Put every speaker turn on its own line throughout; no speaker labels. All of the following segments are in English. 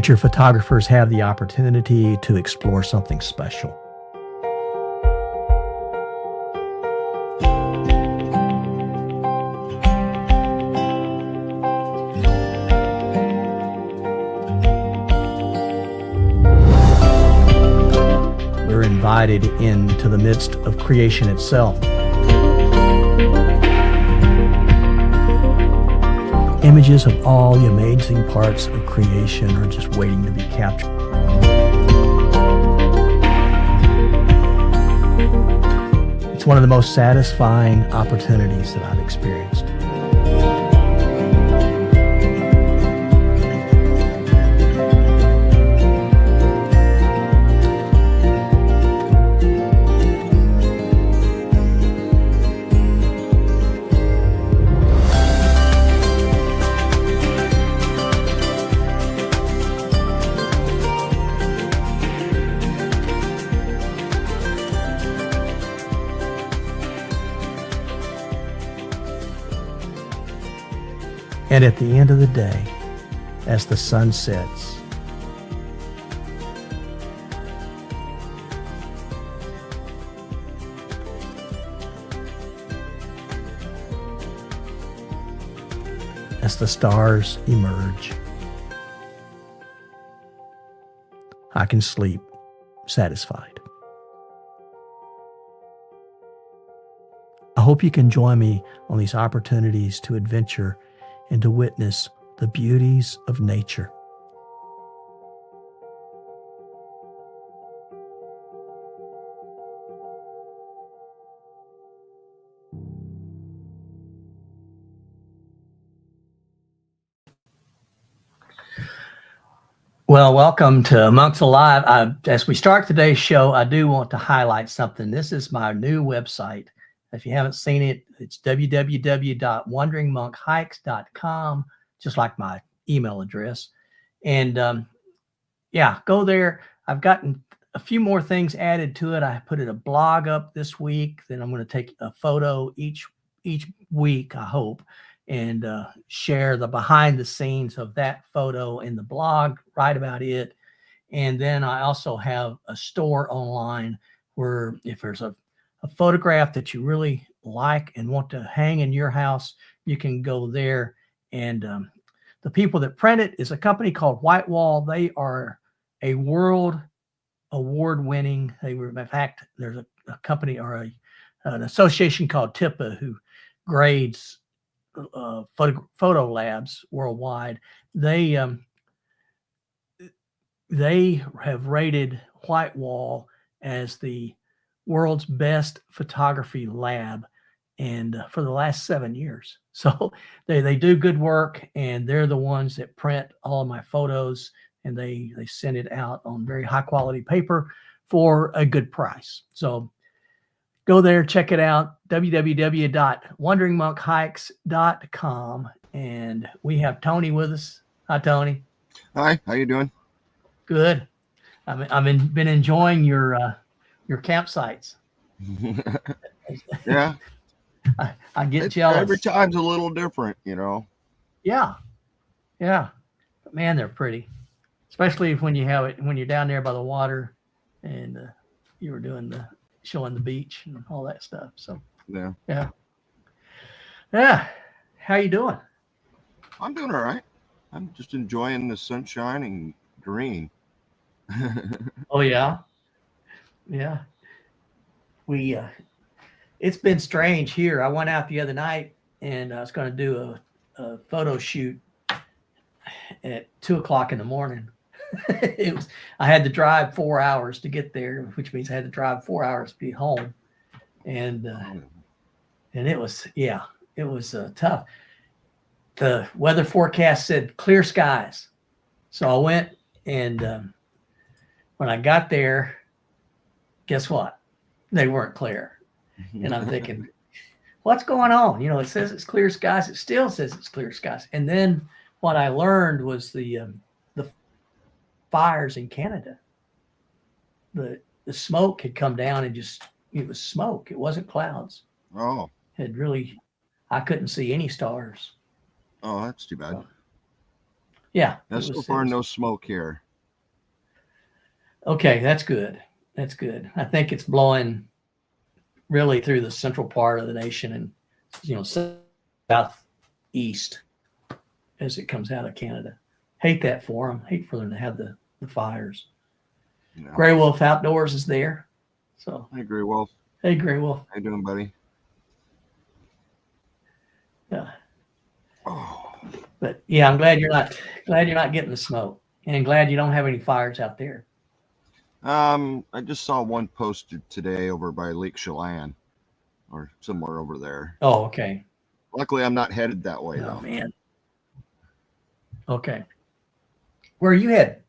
nature photographers have the opportunity to explore something special. We're invited into the midst of creation itself. Images of all the amazing parts of creation are just waiting to be captured. It's one of the most satisfying opportunities that I've experienced. And at the end of the day, as the sun sets, as the stars emerge, I can sleep satisfied. I hope you can join me on these opportunities to adventure and to witness the beauties of nature. Well, welcome to Monks Alive. As we start today's show, I do want to highlight something. This is my new website. If you haven't seen it, it's www.wanderingmonkhikes.com, just like my email address. And yeah, go there. I've gotten a few more things added to it. I put a blog up this week. Then I'm going to take a photo each week, I hope, and share the behind the scenes of that photo in the blog, write about it. And then I also have a store online where if there's a photograph that you really like and want to hang in your house, you can go there. And the people that print it is a company called Whitewall. They are a world award-winning. In fact, there's a company or an association called TIPA who grades photo labs worldwide. They have rated Whitewall as the world's best photography lab, and for the last 7 years. So they do good work, and they're the ones that print all of my photos, and they send it out on very high quality paper for a good price. So go there, check it out, www.wanderingmonkhikes.com. And we have Tony with us. Hi, Tony.
Hi, how you doing?
Good. I've been enjoying your campsites.
Yeah.
I get jealous.
Every time's a little different, you know.
Yeah. But man, they're pretty. Especially when you're down there by the water and you were showing the beach and all that stuff. So yeah. How you doing?
I'm doing all right. I'm just enjoying the sunshine and green.
Oh yeah. We it's been strange here. I went out the other night and I was going to do a photo shoot at 2:00 in the morning. I had to drive 4 hours to get there, which means I had to drive 4 hours to be home. And it was tough. The weather forecast said clear skies. So I went, and when I got there, guess what? They weren't clear. And I'm thinking, what's going on? You know, it says it's clear skies. It still says it's clear skies. And then what I learned was the fires in Canada. The smoke had come down and it was smoke. It wasn't clouds.
Oh.
I couldn't see any stars.
Oh, that's too bad.
Yeah.
Now,
It
so
was,
far, no smoke here.
okay. That's good. That's good. I think it's blowing really through the central part of the nation and, southeast as it comes out of Canada. Hate that for them. Hate for them to have the fires.
No.
Gray Wolf Outdoors is there. So,
I agree, Wolf.
hey, Gray Wolf.
How you doing, buddy?
Yeah.
Oh,
But yeah, I'm glad you're not getting the smoke, and glad you don't have any fires out there.
I just saw one posted today over by Lake Chelan or somewhere over there.
Oh, okay.
Luckily, I'm not headed that way,
Oh
though.
man. Okay. Where are you headed?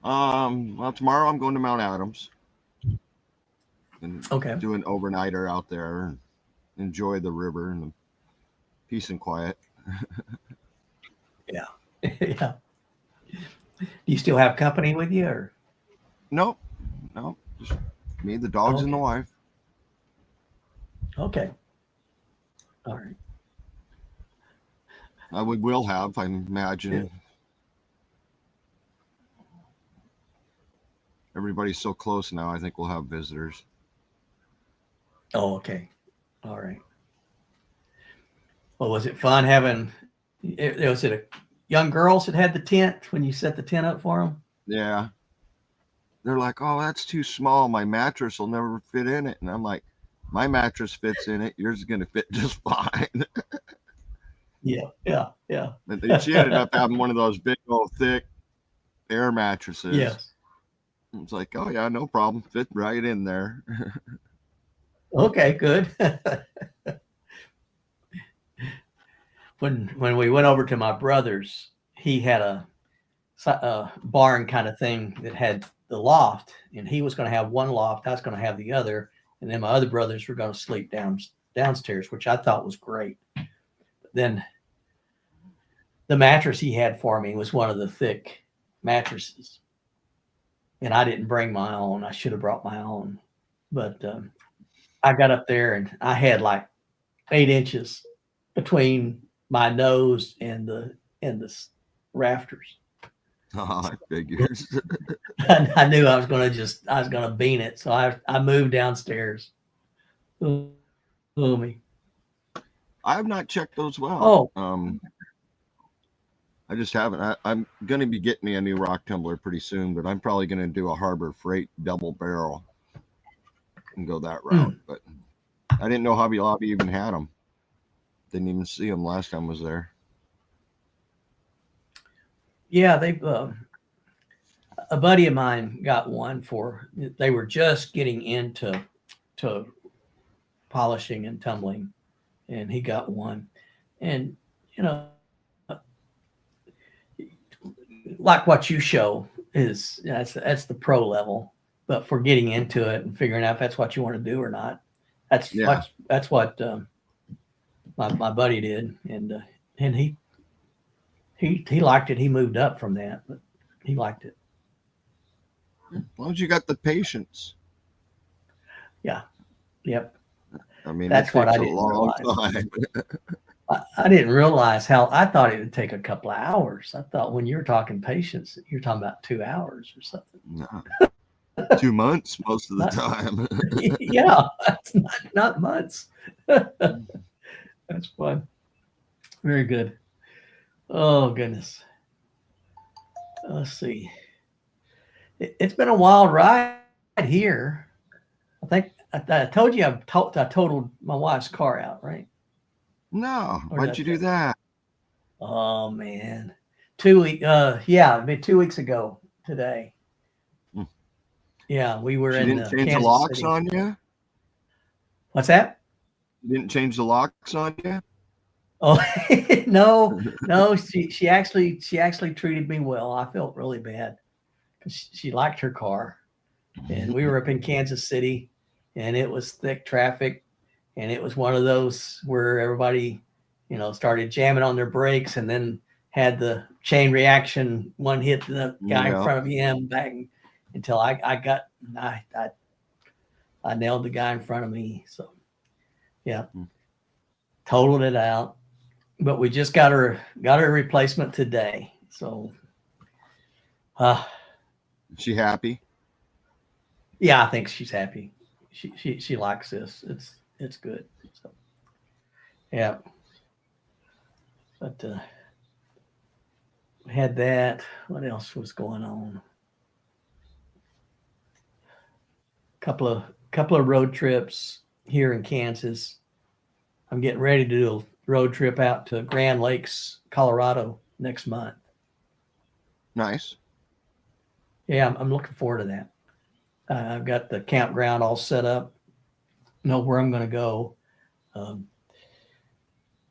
Well, tomorrow I'm going to Mount Adams and
Okay.
do an overnighter out there and enjoy the river and the peace and quiet.
Yeah. Yeah. Do you still have company with you, or?
Nope, just me, the dogs, and the
Okay.
wife.
Okay. All right.
We will have, I imagine.
Yeah.
Everybody's so close now. I think we'll have visitors.
Oh, okay. All right. Well, was it fun having? Was it a young girls that had the tent when you set the tent up for them?
Yeah. They're like, oh, that's too small. My mattress will never fit in it. And I'm like, my mattress fits in it. Yours is going to fit just fine.
Yeah. Yeah. Yeah.
But she ended up having one of those big old thick air mattresses.
Yes.
It's like, oh yeah, no problem. Fit right in there.
Okay. Good. When we went over to my brother's, he had a barn kind of thing that had the loft, and he was going to have one loft. I was going to have the other, and then my other brothers were going to sleep downstairs, which I thought was great. But then the mattress he had for me was one of the thick mattresses, and I didn't bring my own. I should have brought my own, but I got up there and I had like 8 inches between my nose and the rafters.
Oh, I figures.
I knew I was going to bean it. So I moved downstairs. Oh, me.
I have not checked those well.
Oh,
I just haven't. I'm going to be getting me a new rock tumbler pretty soon, but I'm probably going to do a Harbor Freight double barrel and go that route. But I didn't know Hobby Lobby even had them. Didn't even see them last time I was there.
yeah, they a buddy of mine got one for. They were just getting into polishing and tumbling, and he got one, and like what you show is that's the pro level, but for getting into it and figuring out if that's what you want to do or not, that's what my buddy did, and he liked it. He moved up from that, but he liked it.
As long as you got the patience.
Yeah. Yep.
I mean,
that's what I didn't realize. I didn't realize how. I thought it would take a couple of hours. I thought when you were talking patience, you're talking about 2 hours or something.
No. 2 months most of the time.
Yeah, that's not months. That's fun. Very good. Oh goodness. Let's see. It's been a wild ride here. I think I told you I totaled my wife's car out, right?
No. Why'd you do that?
Oh man. 2 weeks. Yeah, it'd been 2 weeks ago today. Yeah, we were
She
in
didn't change
Kansas
the locks
City.
on you?
What's that?
You didn't change the locks on you?
Oh no. She actually treated me well. I felt really bad because she liked her car, and we were up in Kansas City, and it was thick traffic, and it was one of those where everybody, started jamming on their brakes, and then had the chain reaction. One hit the guy in front of him, bang, until I nailed the guy in front of me. So, yeah, totaled it out. but we just got her a replacement today. So,
Is she happy?
yeah, I think she's happy. She likes this. It's good. So, yeah. But we had that. What else was going on? Couple of road trips here in Kansas. I'm getting ready to do a road trip out to Grand Lakes, Colorado next month.
Nice.
Yeah, I'm looking forward to that. I've got the campground all set up. Know where I'm going to go.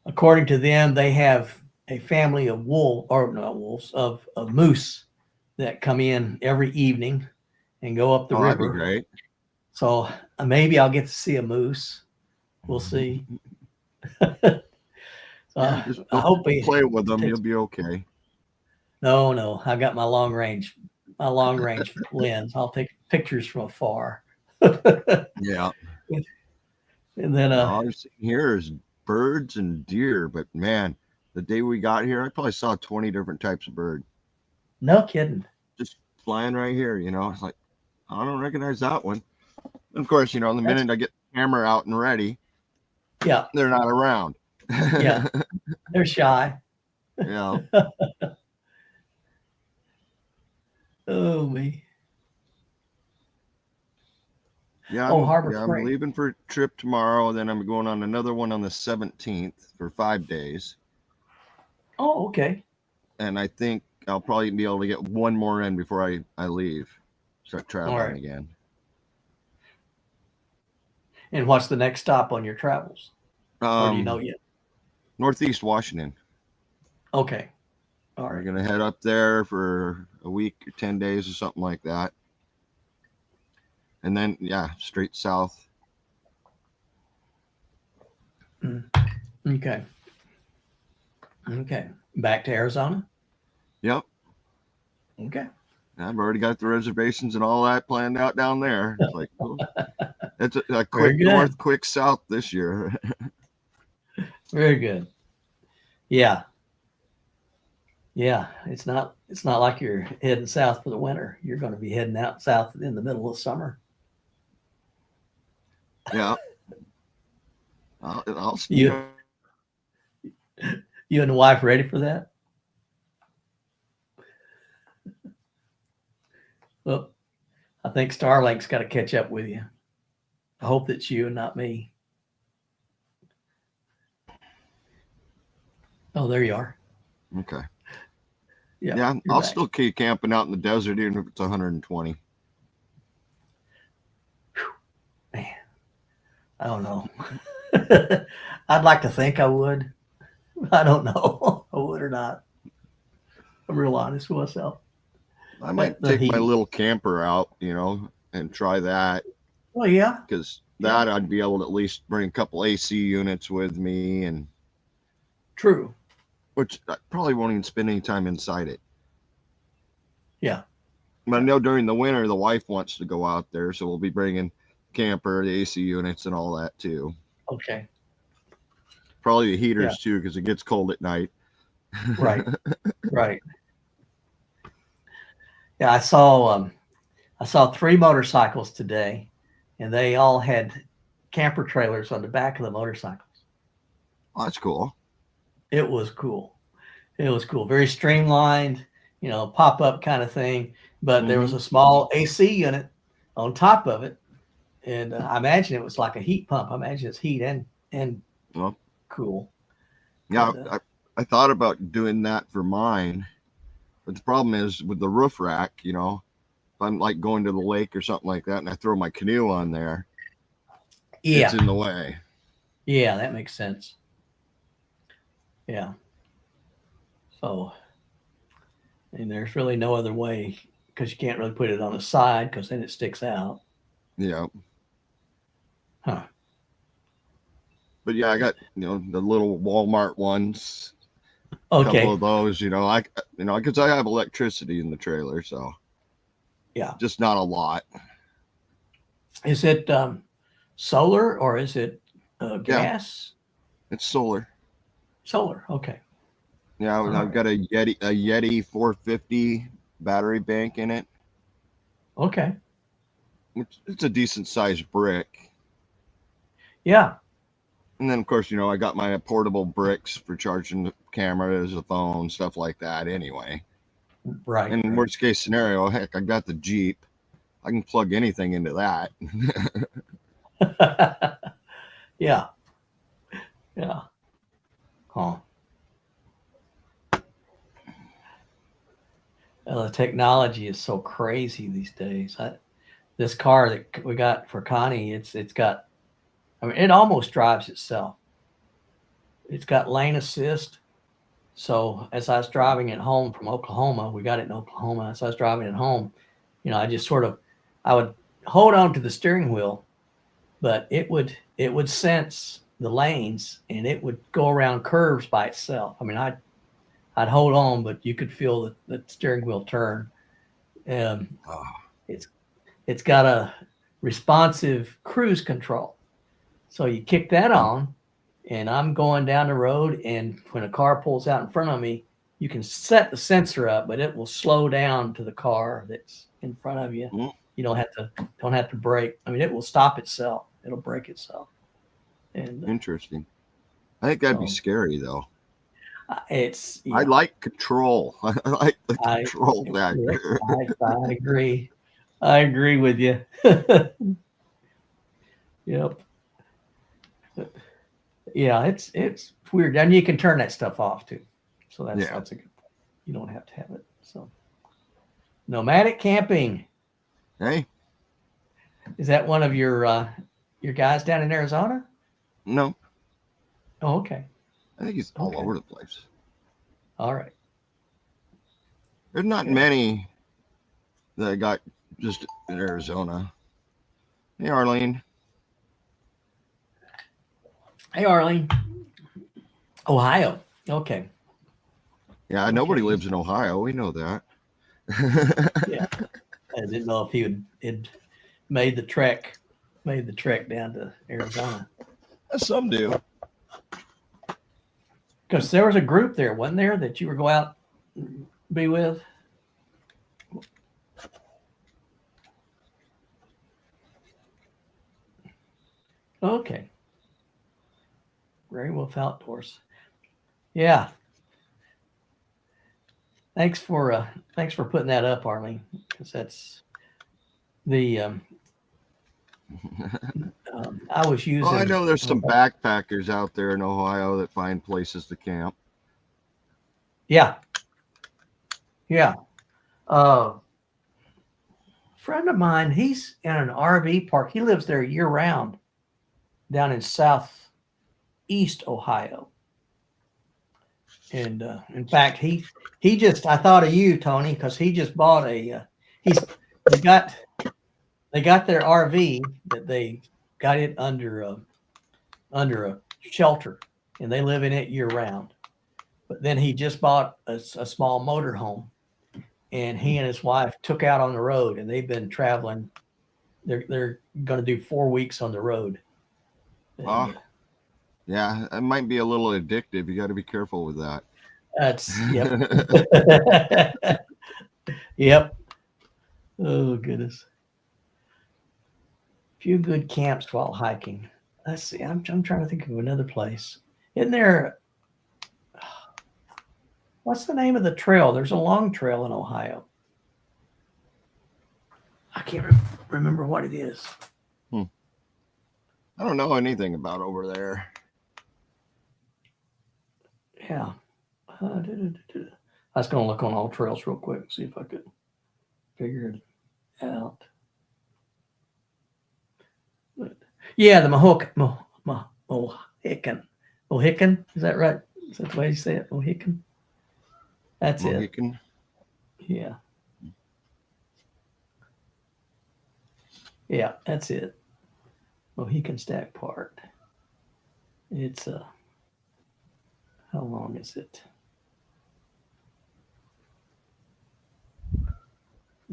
According to them, they have a family of of moose that come in every evening and go up the
That'd be
river.
great.
So maybe I'll get to see a moose. We'll see.
Yeah, just
I hope we
play with them. You'll be okay.
No, I got my long range lens. I'll take pictures from afar.
Yeah.
And then
All I'm seeing here is birds and deer, but man, the day we got here, I probably saw 20 different types of bird
no kidding.
just flying right here. It's like, I don't recognize that one. And of course, the minute I get the camera out and ready,
Yeah,
they're not around.
Yeah. They're shy.
Yeah.
Oh me.
Yeah.
Harbor
I'm
Freight.
leaving for a trip tomorrow. Then I'm going on another one on the 17th for 5 days.
Oh, okay.
And I think I'll probably be able to get one more in before I leave, start traveling
right.
again.
And what's the next stop on your travels? Or do you know yet?
Northeast Washington.
Okay. All
We're
right.
going to head up there for a week or 10 days or something like that. And then, straight south.
Okay. Okay. Back to Arizona?
Yep.
Okay.
I've already got the reservations and all that planned out down there. It's like, it's a quick north, quick south this year.
Very good. Yeah. Yeah. It's not like you're heading south for the winter. You're going to be heading out south in the middle of summer.
Yeah. I'll
You and the wife ready for that? Well, I think Starlink's got to catch up with you. I hope that's you and not me. Oh, there you are.
Okay.
Yeah.
I'll still keep camping out in the desert even if it's 120.
Man, I don't know. I'd like to think I would. I don't know. I would or not. I'm real honest with myself.
I might take my little camper out, and try that.
Oh, yeah.
Because I'd be able to at least bring a couple AC units with me. And
true.
Which I probably won't even spend any time inside it.
Yeah.
But I know during the winter, the wife wants to go out there. So we'll be bringing camper, the AC units and all that too.
Okay.
Probably the heaters too, because it gets cold at night.
Right. Right. Yeah, I saw 3 motorcycles today, and they all had camper trailers on the back of the motorcycles.
Oh, that's cool.
It was cool. It was cool. Very streamlined, pop-up kind of thing. But there was a small AC unit on top of it, and I imagine it was like a heat pump. I imagine it's heat and cool.
Yeah, but, I thought about doing that for mine, but the problem is with the roof rack. If I'm like going to the lake or something like that, and I throw my canoe on there, it's in the way.
Yeah, that makes sense. Yeah. So, and there's really no other way because you can't really put it on the side because then it sticks out.
Yeah.
Huh.
But yeah, I got the little Walmart ones.
Okay.
A couple of those, because I have electricity in the trailer, so
yeah,
just not a lot.
Is it solar or is it gas?
Yeah. It's solar.
Solar. Okay.
Yeah,
All
I've
right.
got a Yeti 450 battery bank in it,
Okay.
which it's a decent sized brick.
Yeah.
And then of course, I got my portable bricks for charging the cameras, the phone, stuff like that anyway.
Right.
And
Right.
worst case scenario, heck, I got the Jeep. I can plug anything into that.
Yeah. Yeah. Huh. Well, the technology is so crazy these days. This car that we got for Connie, it's got. I mean, it almost drives itself. It's got lane assist. So as I was driving it home from Oklahoma, we got it in Oklahoma. As I was driving it home, I just I would hold on to the steering wheel, but it would sense the lanes and it would go around curves by itself. I mean, I'd hold on, but you could feel the steering wheel turn. Um,
Oh,
it's it's got a responsive cruise control, so you kick that on, and I'm going down the road, and when a car pulls out in front of me, you can set the sensor up, but it will slow down to the car that's in front of you.
mm,
You don't have to brake. I mean, it will stop itself. It'll brake itself, and
interesting. I think that'd be
so
scary though.
it's
I
yeah.
like control. I like the
I
control factor.
I agree. I agree with you. Yep. Yeah, it's weird, and you can turn that stuff off too. So that's
Yeah.
that's a good. You don't have to have it. So nomadic camping,
Hey,
is that one of your guys down in Arizona?
no,
Oh, okay,
I think he's all
okay,
over the place.
all right.
There's not
Yeah.
many that I got just in Arizona. Hey, Arlene.
Hey, Arlene, Ohio. Okay,
Yeah, nobody
okay.
lives in Ohio. We know that.
Yeah, I didn't know if he had made the trek, made the trek down to Arizona
Some do.
because there was a group there, wasn't there, that you were go out and be with? Okay, Gray Wolf Outdoors. Yeah, thanks for putting that up, Arlene, because that's the I was
Well, I
using.
know there's some backpackers out there in Ohio that find places to camp.
Yeah, yeah. A friend of mine, he's in an RV park. He lives there year round down in southeast Ohio. And in fact, he just I thought of you, Tony, because he just bought he's they got they got their RV that they got it under a shelter, and they live in it year round. But then he just bought a small motor home, and he and his wife took out on the road, and they've been traveling. They're going to do 4 weeks on the road, and
Ah, yeah, it might be a little addictive. You got to be careful with that.
that's yep, yep. Oh goodness, few good camps while hiking. Let's see. I'm trying to think of another place. Isn't there? What's the name of the trail? There's a long trail in Ohio. I can't remember what it is.
Hmm. I don't know anything about over there.
Yeah. I was going to look on All Trails real quick, see if I could figure it out. But, yeah, the Mohican. Mohican, is that right? Is that the way you say it? Mohican? That's it.
Mohican.
Yeah. Yeah, that's it. Mohican Stack Park. It's how long is it?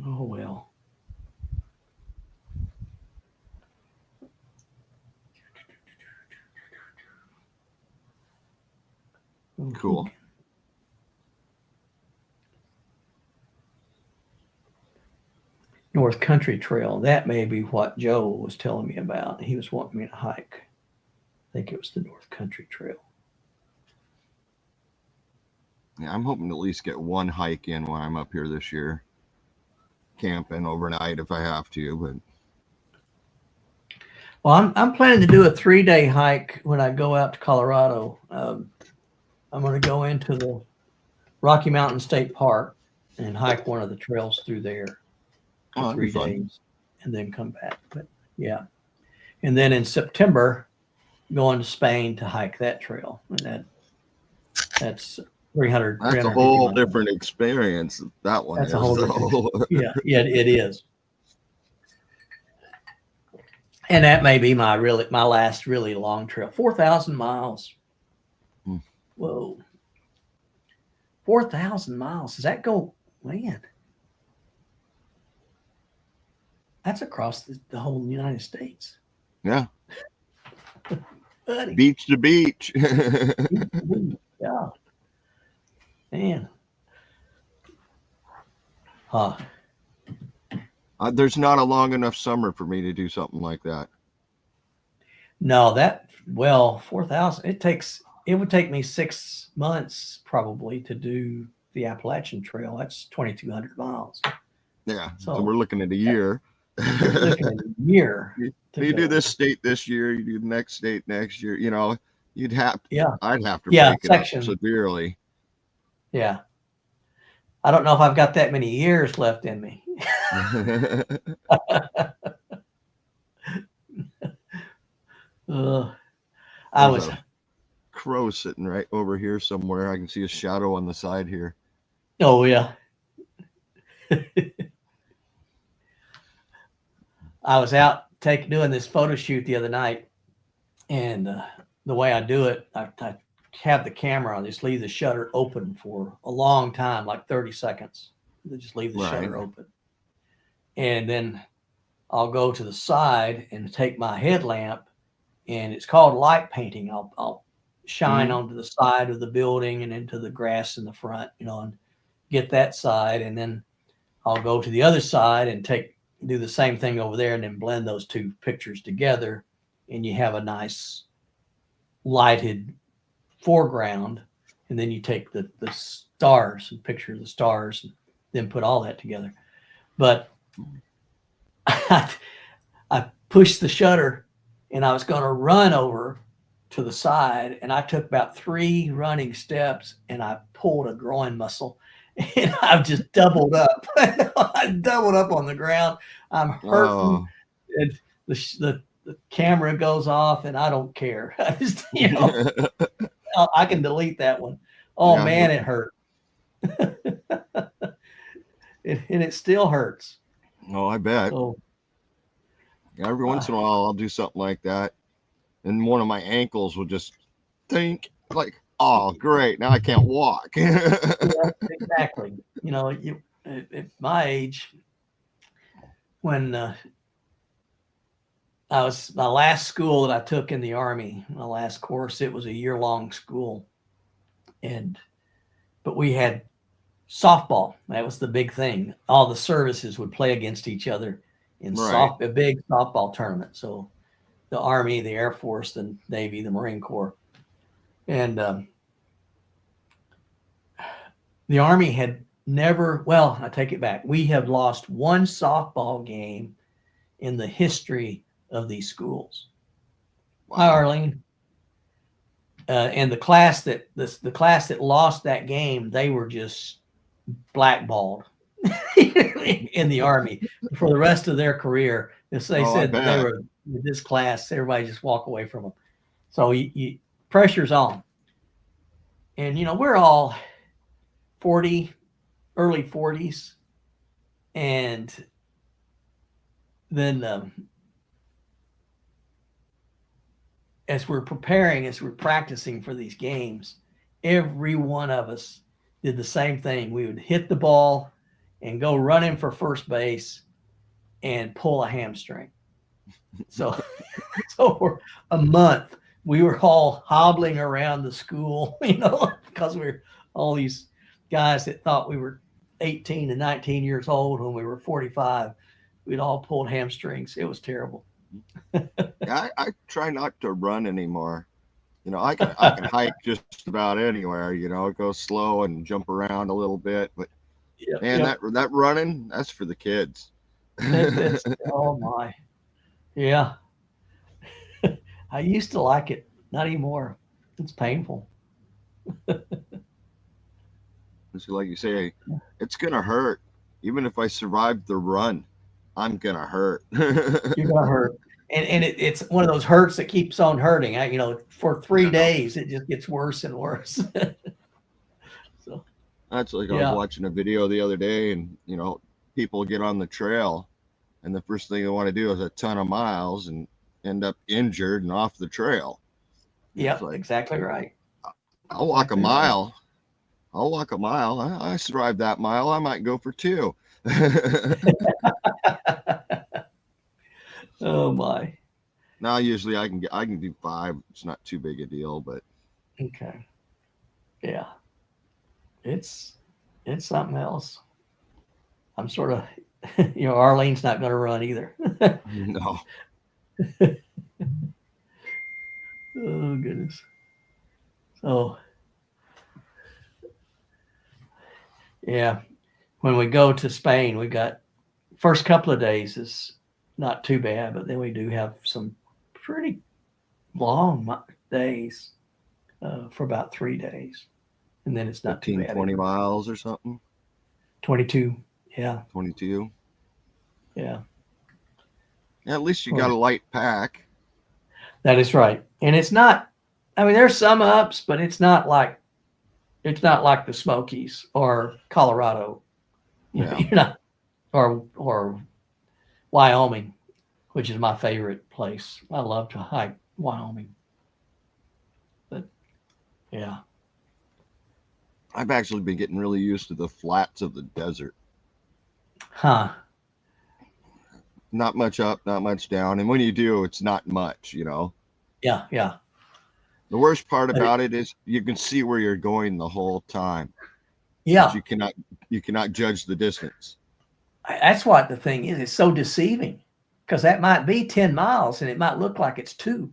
Oh well.
Cool.
North Country Trail. That may be what Joe was telling me about. He was wanting me to hike. I think it was the North Country Trail.
Yeah, I'm hoping to at least get one hike in when I'm up here this year. Camping overnight if I have to, but
Well, I'm planning to do a 3-day hike when I go out to Colorado. I'm going to go into the Rocky Mountain State Park and hike one of the trails through there for
that'd be
3
fun.
days and then come back. But yeah. And then in September, going to Spain to hike that trail. And that's 300.
That's a
350
whole
miles.
different experience. That one
That's
is.
a whole different. Yeah, it is. And that may be my last really long trail. 4,000 miles.
Hmm.
Whoa. 4,000 miles. Does that go, man? That's across the whole United States.
Yeah.
Buddy.
Beach to beach.
Yeah. Man. Huh.
There's not a long enough summer for me to do something like that.
No, 4,000. It would take me 6 months probably to do the Appalachian Trail. That's 2,200 miles.
Yeah.
So
So we're looking at a year.
You're looking at a year.
You do this state this year, you do the next state next year, you know, I'd have to break it up severely.
Yeah. I don't know if I've got that many years left in me. I was
a crow sitting right over here somewhere. I can see a shadow on the side here.
Oh yeah. I was out doing this photo shoot the other night, and the way I do it, I have the camera. I just leave the shutter open for a long time, like 30 seconds. Just leave the shutter open, and then I'll go to the side and take my headlamp, and it's called light painting. I'll shine onto the side of the building and into the grass in the front, and get that side, and then I'll go to the other side and do the same thing over there, and then blend those two pictures together, and you have a nice lighted foreground. And then you take the stars and picture the stars, and then put all that together. But I pushed the shutter, and I was going to run over to the side, and I took about 3 running steps, and I pulled a groin muscle. And I've just doubled up. I doubled up on the ground. I'm hurting. And the camera goes off, and I don't care. I just, I can delete that one. Oh yeah, man, it hurt. And it still hurts.
Oh, I bet. So, every once in a while, I'll do something like that, and one of my ankles will just think like, oh, great. Now I can't walk.
Yeah, exactly. At my age, when my last school that I took in the Army, my last course, it was a year-long school. But we had softball. That was the big thing. All the services would play against each other in a big softball tournament. So the Army, the Air Force, the Navy, the Marine Corps. And the Army had never, I take it back. We have lost one softball game in the history of these schools. Wow. Hi, Arlene. And the class that lost that game, they were just blackballed in the Army for the rest of their career. As they said, they were in this class, everybody just walk away from them. So pressure's on. And, we're all 40, early 40s. And then as we're practicing for these games, every one of us did the same thing. We would hit the ball and go running for first base and pull a hamstring. So for a month, we were all hobbling around the school, because we were all these guys that thought we were 18 and 19 years old when we were 45. We'd all pulled hamstrings. It was terrible.
Yeah, I try not to run anymore. You know, I can hike just about anywhere. You know, go slow and jump around a little bit. But
Yep,
man,
yep.
that running, that's for the kids.
That's oh my, yeah. I used to like it, not anymore. It's painful.
So like you say, it's gonna hurt. Even if I survive the run, I'm gonna hurt.
You're gonna hurt, and it's one of those hurts that keeps on hurting. For 3 days, it just gets worse and worse. So
That's like I was
yeah,
watching a video the other day, and you know, people get on the trail, and the first thing they want to do is a ton of miles and end up injured and off the trail. It's
yep,
like
exactly right.
I'll walk a
Exactly right.
mile. I'll walk a mile. I survived that mile. I might go for 2.
Oh my.
Now usually I can do 5. It's not too big a deal, but
Okay. Yeah. It's something else. I'm sort of, Arlene's not going to run either.
no.
Oh goodness. So yeah, when we go to Spain, we got first couple of days is not too bad, but then we do have some pretty long days for about 3 days, and then it's not too
15,
bad.
20 miles or something.
22. Yeah.
22.
Yeah.
Yeah, at least you got a light pack.
That is right. And it's not, I mean, there's some ups, but it's not like the Smokies or Colorado.
Yeah.
You're not, or Wyoming, which is my favorite place. I love to hike Wyoming. But yeah.
I've actually been getting really used to the flats of the desert.
Huh.
Not much up, not much down. And when you do, it's not much, you know.
Yeah. Yeah.
The worst part
But
about it is you can see where you're going the whole time.
yeah.
But you cannot judge the distance.
That's what the thing is. It's so deceiving because that might be 10 miles and it might look like it's 2.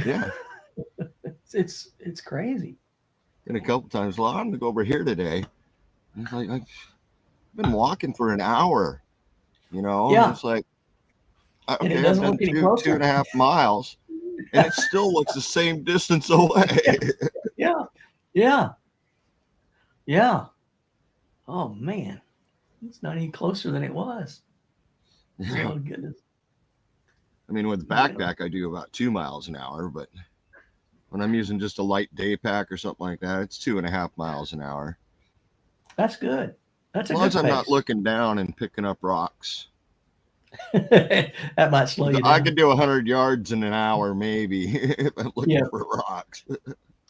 Yeah.
It's crazy.
And a couple times, well, I'm gonna go over here today. And it's like I've been walking for an hour, you know.
Yeah.
And it's like,
And it
okay, I've
doesn't
done
look any
2.5 miles, and it still looks the same distance away.
Yeah. Yeah. Yeah. Oh man. It's not any closer than it was.
Yeah.
Oh goodness.
I mean, with the backpack, I do about 2 miles an hour, but when I'm using just a light day pack or something like that, it's 2.5 miles an hour.
That's good. That's a
As long
good
as I'm not
pace.
looking down and picking up rocks.
That might slow you down.
I could do 100 yards in an hour, maybe, if I'm looking for rocks.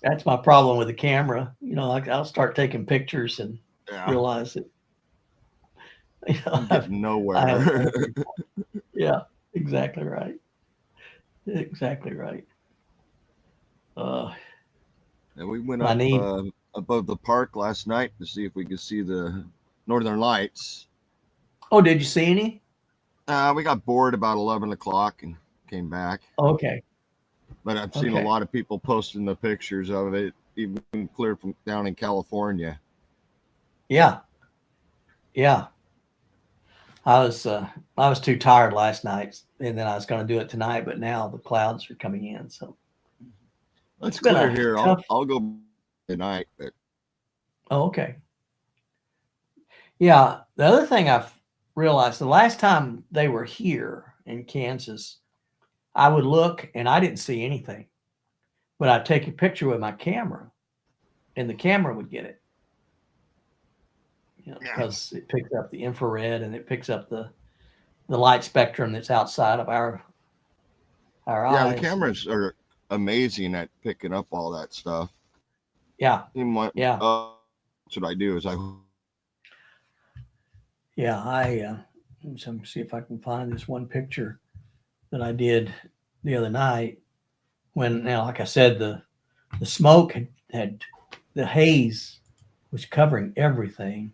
That's my problem with the camera. I'll start taking pictures and realize that
I'm getting nowhere.
Yeah, exactly right. Exactly right.
And we went up above the park last night to see if we could see the Northern Lights.
Oh, did you see any?
We got bored about 11 o'clock and came back.
Okay.
But I've seen a lot of people posting the pictures of it, even clear from down in California.
Yeah. Yeah. I was too tired last night, and then I was going to do it tonight, but now the clouds are coming in. So
it's clear here. I'll go tonight. But
oh, okay. Yeah. The other thing I've realized, the last time they were here in Kansas, I would look and I didn't see anything, but I'd take a picture with my camera, and the camera would get it. Because it picks up the infrared and it picks up the light spectrum that's outside of our eyes.
Yeah, the cameras are amazing at picking up all that stuff.
Yeah.
That's what I do is
so see if I can find this one picture that I did the other night when, like I said, the smoke had the haze was covering everything.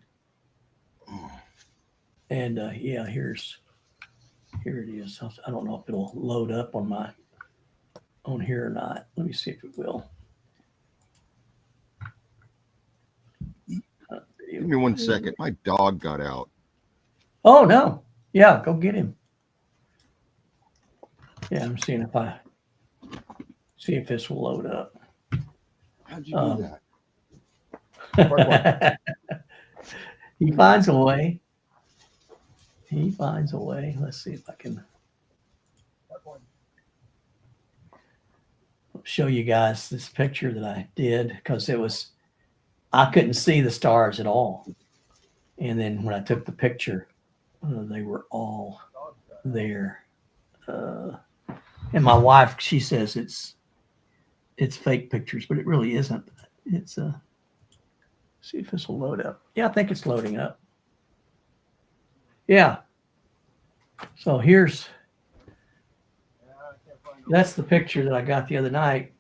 And yeah, here it is. I don't know if it'll load up on here or not. Let me see if it will.
Give me 1 second. My dog got out.
Oh no. Yeah, go get him. Yeah, I'm seeing if this will load up.
How'd you do that?
He finds a way. He finds a way. Let's see if I can show you guys this picture that I did, because I couldn't see the stars at all. And then when I took the picture, they were all there. And my wife, she says it's fake pictures, but it really isn't. It's see if this will load up. Yeah, I think it's loading up. Yeah. So that's the picture that I got the other night,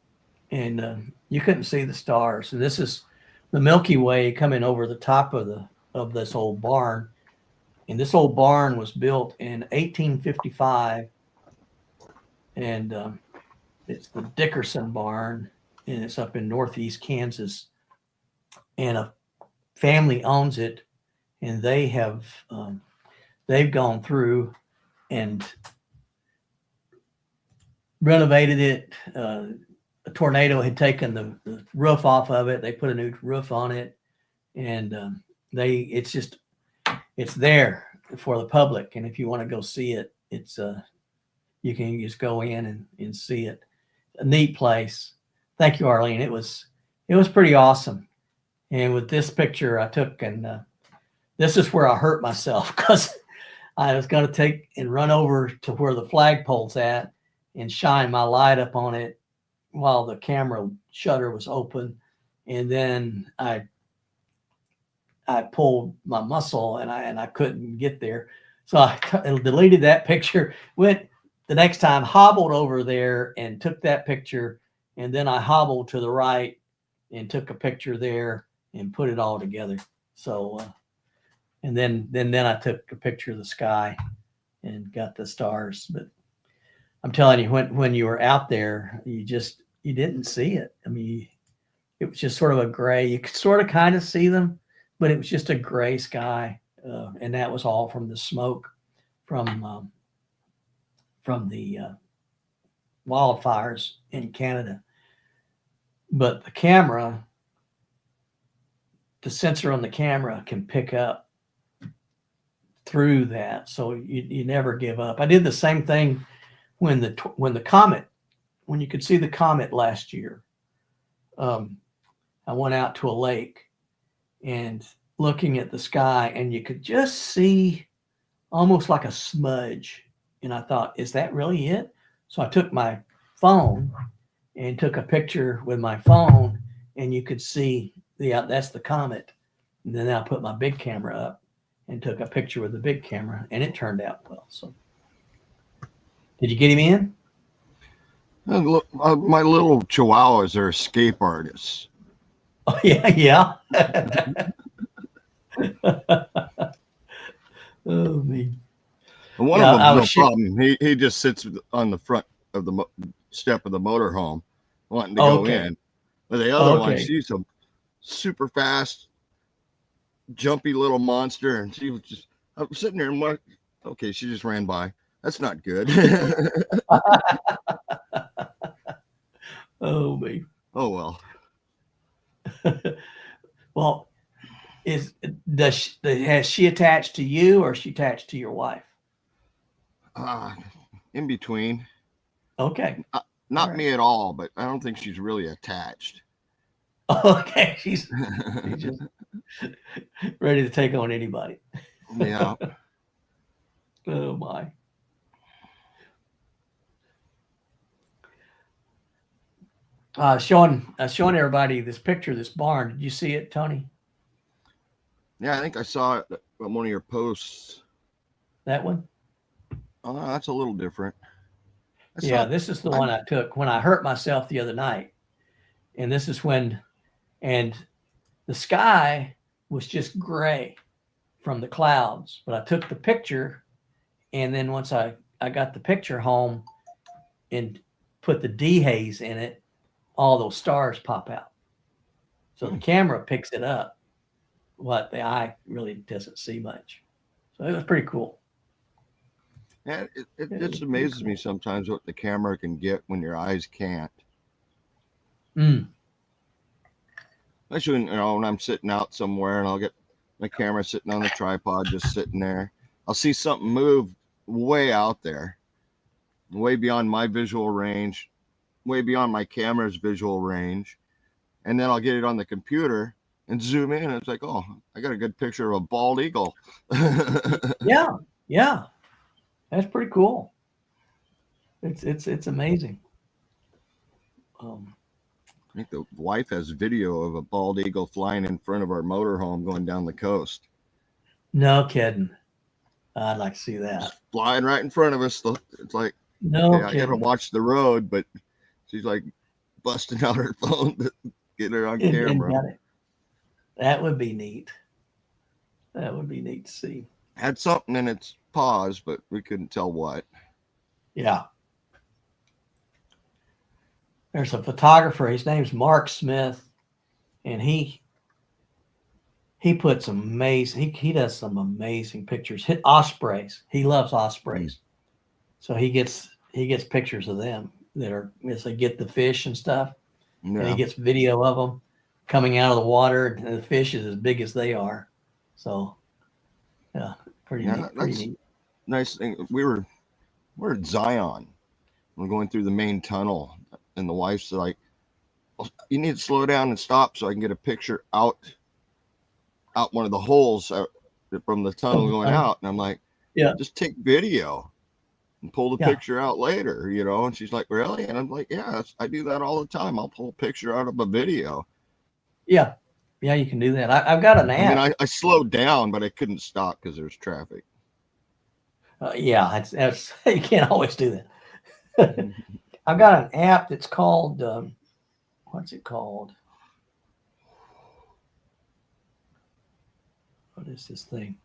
and you couldn't see the stars. And this is the Milky Way coming over the top of this old barn. And this old barn was built in 1855, and it's the Dickerson barn, and it's up in northeast Kansas. And a family owns it, and they've gone through and renovated it. A tornado had taken the roof off of it. They put a new roof on it, and it's there for the public. And if you want to go see it, you can just go in and see it. A neat place. Thank you, Arlene. It was pretty awesome. And with this picture I took, and this is where I hurt myself, because I was going to take and run over to where the flagpole's at and shine my light up on it while the camera shutter was open. And then I pulled my muscle and I couldn't get there. So I deleted that picture, went the next time, hobbled over there and took that picture. And then I hobbled to the right and took a picture there and put it all together. So, and then I took a picture of the sky and got the stars. But I'm telling you, when you were out there, you didn't see it. I mean, it was just sort of a gray. You could sort of kind of see them, but it was just a gray sky, and that was all from the smoke from the wildfires in Canada. But the sensor on the camera can pick up through that, so you never give up. I did the same thing when you could see the comet last year. I went out to a lake and looking at the sky, and you could just see almost like a smudge. And I thought, is that really it? So I took my phone and took a picture with my phone, and you could see that's the comet. And then I put my big camera up and took a picture with the big camera, and it turned out well. So did you get him in?
My little chihuahuas are escape artists.
Oh, yeah. Oh, me.
One of them, no problem. He just sits on the front of the step of the motorhome, wanting to go in. But the other one, she's a super fast, jumpy little monster, and she was just. I was sitting there and like, okay, she just ran by. That's not good.
Oh, me.
Oh well.
Well, has she attached to you, or is she attached to your wife?
In between.
Okay.
Not me at all, but I don't think she's really attached.
Okay, she's just ready to take on anybody.
Yeah.
Oh my. Showing everybody this picture of this barn. Did you see it, Tony?
Yeah, I think I saw it on one of your posts.
That one?
Oh, that's a little different.
This is the one I took when I hurt myself the other night. And this is when, and the sky was just gray from the clouds. But I took the picture, and then once I got the picture home and put the dehaze in it, all those stars pop out. So the camera picks it up, what the eye really doesn't see much. So it was pretty cool.
Yeah, it just amazes me sometimes what the camera can get when your eyes can't. Especially when I'm sitting out somewhere and I'll get my camera sitting on the tripod, just sitting there. I'll see something move way out there, way beyond my visual range, way beyond my camera's visual range. And then I'll get it on the computer and zoom in. And it's like, oh, I got a good picture of a bald eagle.
Yeah. That's pretty cool. It's amazing.
I think the wife has video of a bald eagle flying in front of our motorhome going down the coast.
No kidding. I'd like to see that.
Just flying right in front of us. It's like,
no
okay,
kidding.
I gotta watch the road, but she's like busting out her phone to get her on camera.
That would be neat. That would be neat to see.
Had something in its paws, but we couldn't tell what.
Yeah. There's a photographer. His name's Mark Smith, and he puts amazing. He does some amazing pictures. Ospreys. He loves ospreys, so he gets pictures of them that are as they get the fish and stuff, and he gets video of them coming out of the water, and the fish is as big as they are. So, yeah, pretty neat.
Nice thing. We're at Zion. We're going through the main tunnel, and the wife's like, well, "You need to slow down and stop so I can get a picture out one of the holes from the tunnel going out." And I'm like,
"Yeah,
just take video and pull the picture out later, you know." And she's like, "Really?" And I'm like, "Yeah, I do that all the time. I'll pull a picture out of a video."
Yeah, you can do that. I've got an app.
I mean, I slowed down, but I couldn't stop because there's traffic.
Yeah, it's you can't always do that. I've got an app that's called what's it called? What is this thing?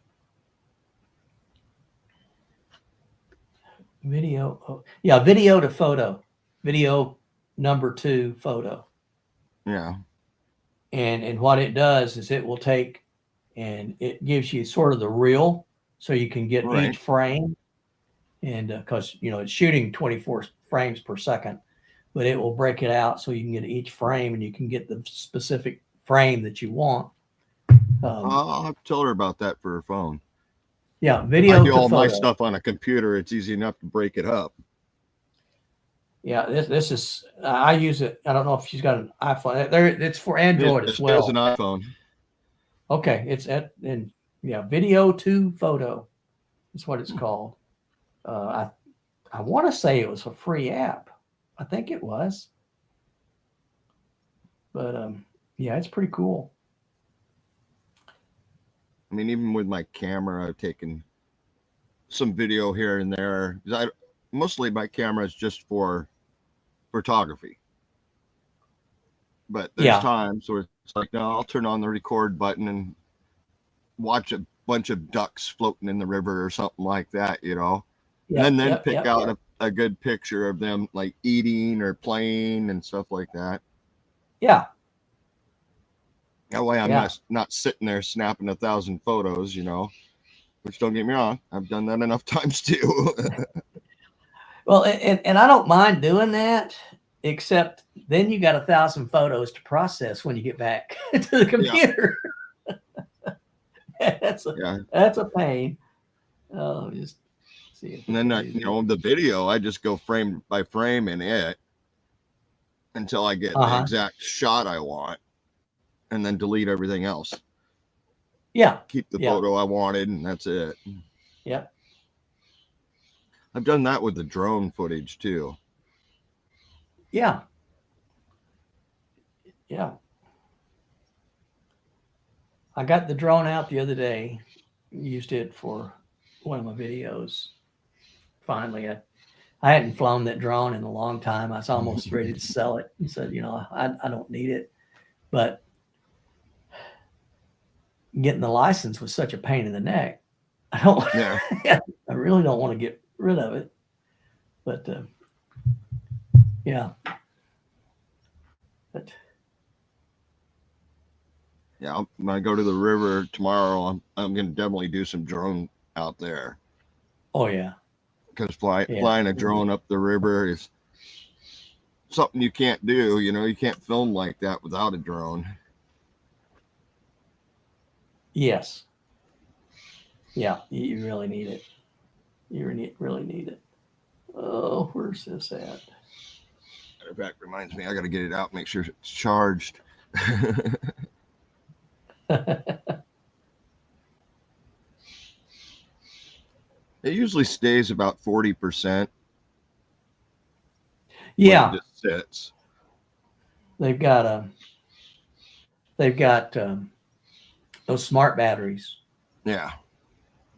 Video to photo. Video number 2 photo.
Yeah.
And what it does is it will take and it gives you sort of the reel, so you can get each frame. And because it's shooting 24 frames per second, but it will break it out so you can get each frame and you can get the specific frame that you want.
I'll have to tell her about that for her phone.
Yeah, video.
I do all my stuff on a computer. It's easy enough to break it up.
Yeah, this is I use it. I don't know if she's got an iPhone. It's for Android as well.
It's an iPhone.
Okay, it's video to photo. Is what it's called. I want to say it was a free app. I think it was. But it's pretty cool.
I mean, even with my camera, I've taken some video here and there. Mostly my camera is just for photography. But there's times where it's like, no, I'll turn on the record button and watch a bunch of ducks floating in the river or something like that, and then pick out a good picture of them like eating or playing and stuff like that.
Yeah.
That way I'm not sitting there snapping 1,000 photos, which, don't get me wrong, I've done that enough times too.
Well, and I don't mind doing that, except then you got 1,000 photos to process when you get back to the computer. That's a pain. Just see.
And then the video, I just go frame by frame in it until I get the exact shot I want, and then delete everything else.
Yeah.
Keep the photo I wanted, and that's it.
Yep.
I've done that with the drone footage too.
Yeah. I got the drone out the other day. Used it for one of my videos. Finally, I hadn't flown that drone in a long time. I was almost ready to sell it and said, I don't need it. But getting the license was such a pain in the neck. I don't.
Yeah.
I really don't want to get rid of it. But yeah. But
Yeah, when I go to the river tomorrow, I'm going to definitely do some drone out there,
oh yeah.
because
Yeah.
flying a drone up the river is something you can't do. You know, you can't film like that without a drone.
Yes. Yeah, you really need it. You really need it. Oh, where's this at?
Matter of fact, reminds me, I got to get it out, make sure it's charged. It usually stays about 40%.
Yeah,
When it just sits.
they've got those smart batteries.
Yeah.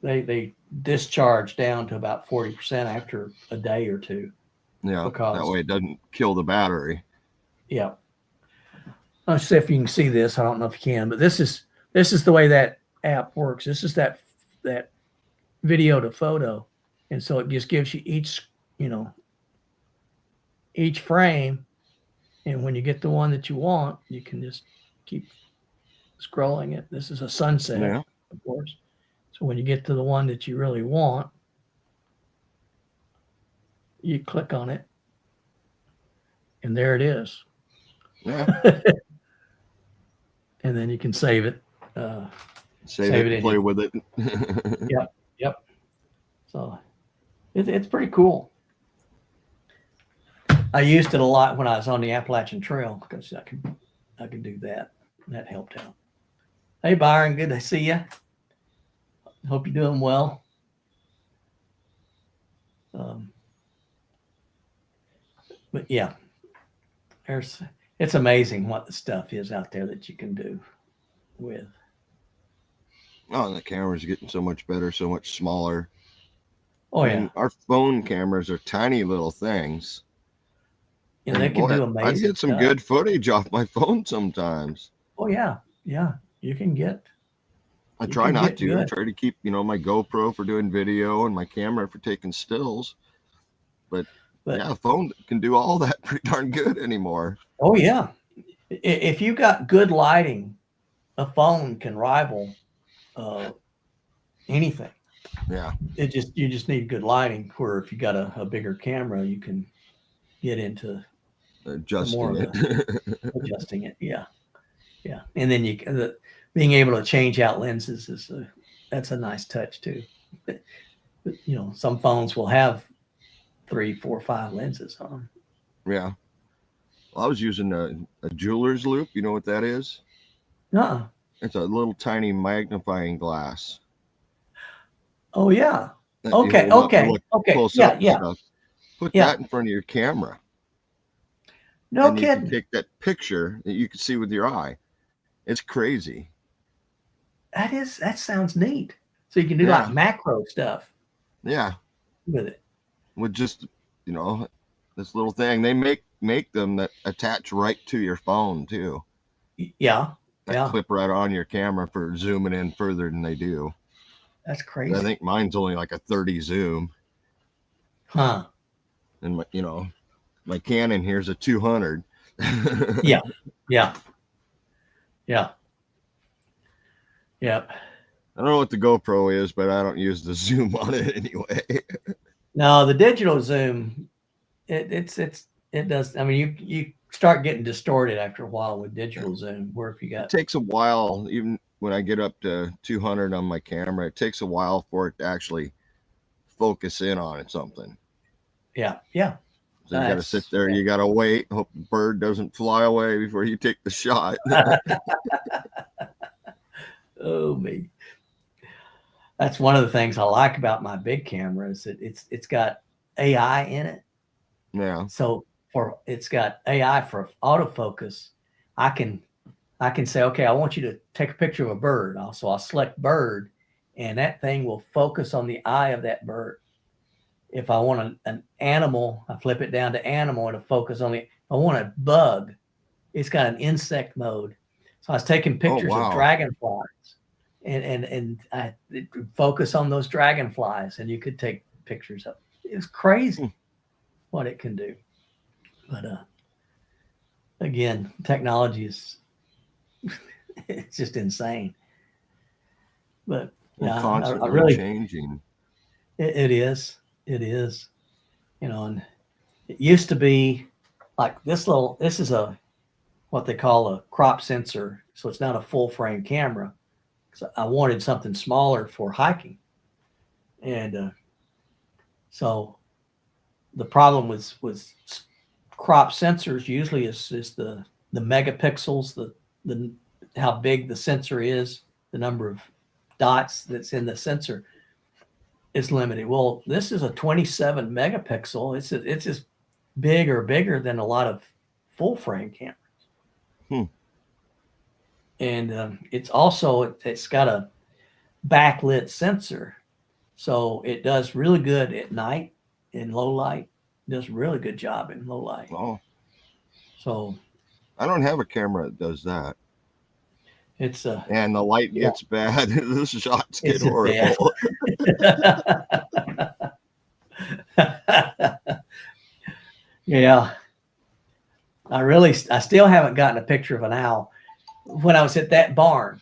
They discharge down to about 40% after a day or two.
Yeah.
Because
that way it doesn't kill the battery.
Yeah. Let's see if you can see this. I don't know if you can, but this is the way that app works. This is that video to photo, and so it just gives you each frame, and when you get the one that you want, you can just keep scrolling it. This is a sunset,
Yeah.
of course. So when you get to the one that you really want, you click on it, and there it is.
Yeah.
And then you can save it.
Save it and play with it.
Yep. So it's pretty cool. I used it a lot when I was on the Appalachian Trail because I could do that. That helped out. Hey Byron, good to see you. Hope you're doing well. But yeah, it's amazing what the stuff is out there that you can do with.
Oh, and the camera's getting so much better, so much smaller.
Oh yeah.
Our phone cameras are tiny little things.
And they can do amazing
I get some
stuff.
good footage off my phone sometimes.
Oh yeah. Yeah. You can get.
I try not to. I try to keep, my GoPro for doing video and my camera for taking stills. But yeah, a phone can do all that pretty darn good anymore.
Oh yeah. If you got good lighting, a phone can rival anything.
Yeah.
You just need good lighting. Where if you got a bigger camera, you can get into
adjusting
it. Yeah. And then being able to change out lenses that's a nice touch too. But, some phones will have 3, 4, 5 lenses on them.
Yeah. Well, I was using a jeweler's loupe. You know what that is?
Uh-uh.
It's a little tiny magnifying glass.
Oh yeah. Okay. Yeah.
Put that in front of your camera.
No kidding.
You can take that picture that you can see with your eye. It's crazy.
That sounds neat. So you can do like macro stuff.
Yeah.
With it.
With just, this little thing. They make them that attach right to your phone too.
Yeah.
That clip right on your camera for zooming in further than they do.
That's crazy.
I think mine's only like a 30 zoom.
Huh.
And my Canon here's a 200.
Yeah.
I don't know what the GoPro is, but I don't use the zoom on it anyway.
No, the digital zoom, it does. I mean, you start getting distorted after a while with digital zoom. Where if you got,
it takes a while, even when I get up to 200 on my camera, it takes a while for it to actually focus in on something.
Yeah.
So you got to sit there. You got to wait. Hope the bird doesn't fly away before you take the shot.
Oh me. That's one of the things I like about my big camera is that it's got AI in it.
Yeah.
So it's got AI for autofocus. I can say, okay, I want you to take a picture of a bird. So I'll select bird, and that thing will focus on the eye of that bird. If I want an animal, I flip it down to animal and it'll focus on the. If I want a bug, it's got an insect mode. So I was taking pictures of dragonflies. and it would focus on those dragonflies, and you could take pictures of it. It's crazy what it can do. But again, technology is it's just insane. But
We're
yeah,
constantly
really
changing.
it is. It is. And it used to be like this is what they call a crop sensor. So it's not a full frame camera. So I wanted something smaller for hiking. And so the problem with crop sensors usually is the megapixels, the how big the sensor is, the number of dots that's in the sensor is limited. Well, this is a 27 megapixel. It's just bigger than a lot of full frame cameras. And it's also it's got a backlit sensor, so it does really good at night in low light. It does a really good job in low light.
Oh,
So
I don't have a camera that does that.
it's
And the light gets bad. The shots get
it's a
horrible.
bad. Yeah. I still haven't gotten a picture of an owl. When I was at that barn,